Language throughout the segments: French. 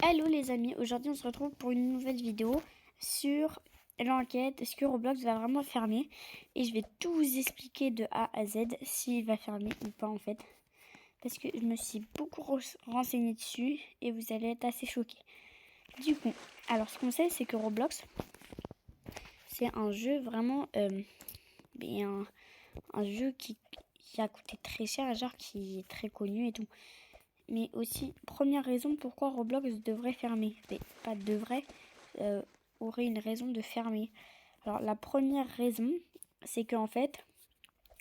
Hello les amis, aujourd'hui on se retrouve pour une nouvelle vidéo sur l'enquête, est-ce que Roblox va vraiment fermer? Et je vais tout vous expliquer de A à Z s'il va fermer ou pas en fait. Parce que je me suis beaucoup renseigné dessus et vous allez être assez choqués. Du coup, alors ce qu'on sait c'est que Roblox, c'est un jeu vraiment, un jeu qui a coûté très cher, genre qui est très connu et tout. Mais aussi, première raison pourquoi Roblox devrait fermer. Mais pas devrait, aurait une raison de fermer. Alors la première raison, c'est qu'en fait,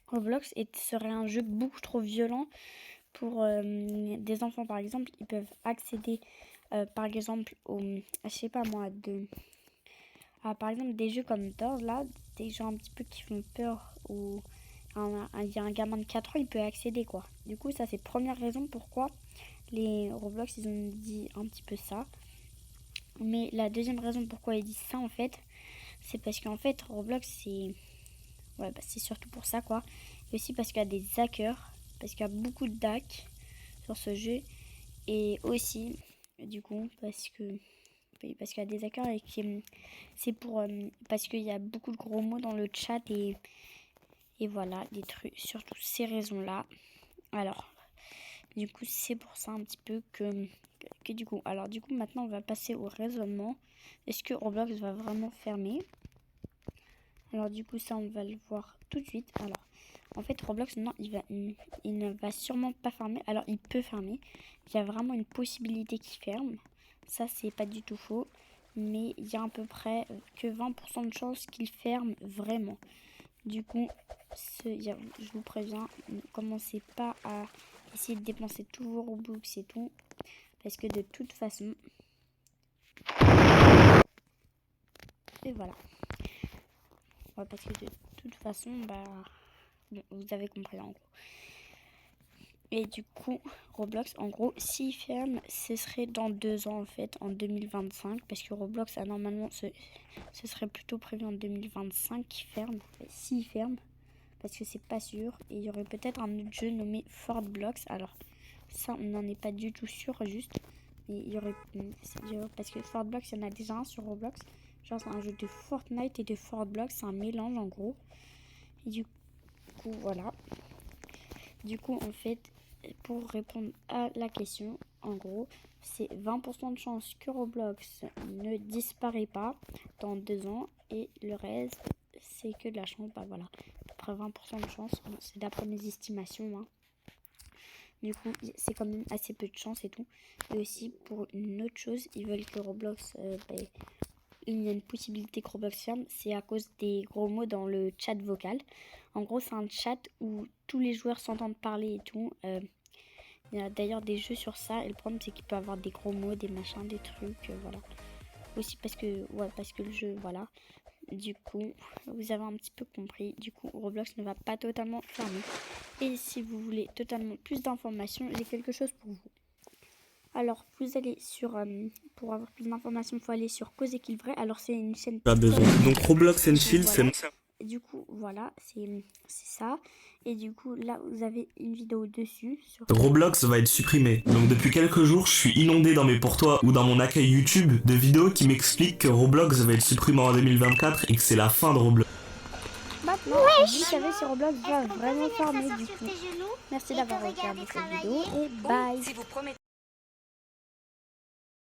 Roblox serait un jeu beaucoup trop violent pour des enfants. Par exemple, ils peuvent accéder, par exemple, je sais pas moi, par exemple des jeux comme Doors, là, des jeux un petit peu qui font peur, ou il y a un gamin de 4 ans, il peut accéder quoi. Du coup, ça c'est première raison pourquoi les Roblox ils ont dit un petit peu ça. Mais la deuxième raison pourquoi ils disent ça en fait, c'est parce qu'en fait Roblox c'est surtout pour ça quoi. Et aussi parce qu'il y a des hackers, parce qu'il y a beaucoup de hacks sur ce jeu. Et aussi du coup parce qu'il y a des hackers et c'est pour parce qu'il y a beaucoup de gros mots dans le chat et voilà, des trucs, surtout ces raisons là. Alors du coup, c'est pour ça un petit peu que du coup. Alors, du coup, maintenant, on va passer au raisonnement. Est-ce que Roblox va vraiment fermer? Alors, du coup, ça, on va le voir tout de suite. Alors, en fait, Roblox, non, il ne va sûrement pas fermer. Alors, il peut fermer. Il y a vraiment une possibilité qu'il ferme. Ça, c'est pas du tout faux. Mais il y a à peu près que 20% de chances qu'il ferme vraiment. Du coup, je vous préviens, ne commencez pas à essayer de dépenser tous vos Robux et tout. Parce que de toute façon... Et voilà. Ouais, parce que de toute façon, vous avez compris en gros. Et du coup, Roblox, en gros, s'il ferme, ce serait dans 2 ans en fait, en 2025. Parce que Roblox, normalement, ce serait plutôt prévu en 2025 qu'il ferme. S'il ferme. Parce que c'est pas sûr. Et il y aurait peut-être un autre jeu nommé Fortblox. Alors, ça, on n'en est pas du tout sûr, juste. Mais il y aurait... Parce que Fortblox, il y en a déjà un sur Roblox. Genre, c'est un jeu de Fortnite et de Fortblox. C'est un mélange, en gros. Et du coup, voilà. Du coup, en fait, pour répondre à la question, en gros, c'est 20% de chance que Roblox ne disparaît pas dans 2 ans. Et le reste, c'est que de la chance. Bah voilà, à peu près 20% de chance. Bon, c'est d'après mes estimations. Hein. Du coup, c'est quand même assez peu de chance et tout. Et aussi, pour une autre chose, ils veulent que Roblox... il y a une possibilité que Roblox ferme, c'est à cause des gros mots dans le chat vocal. En gros, c'est un chat où tous les joueurs s'entendent parler et tout. Il y a d'ailleurs des jeux sur ça. Et le problème, c'est qu'il peut y avoir des gros mots, des machins, des trucs, voilà. Aussi parce que le jeu, voilà. Du coup, vous avez un petit peu compris. Du coup, Roblox ne va pas totalement fermer. Et si vous voulez totalement plus d'informations, j'ai quelque chose pour vous. Alors, vous allez sur... pour avoir plus d'informations, il faut aller sur Cause et qu'il vrai. Alors, c'est une chaîne... Pas besoin. Donc Roblox and Chill, voilà. c'est... Du coup, voilà, c'est ça. Et du coup, là, vous avez une vidéo dessus. Roblox va être supprimé. Donc depuis quelques jours, je suis inondé dans mes pourtois ou dans mon accueil YouTube de vidéos qui m'expliquent que Roblox va être supprimé en 2024 et que c'est la fin de Roblox. Maintenant, vous savez si Roblox va vraiment fermer du coup. Merci d'avoir regardé cette vidéo et bye.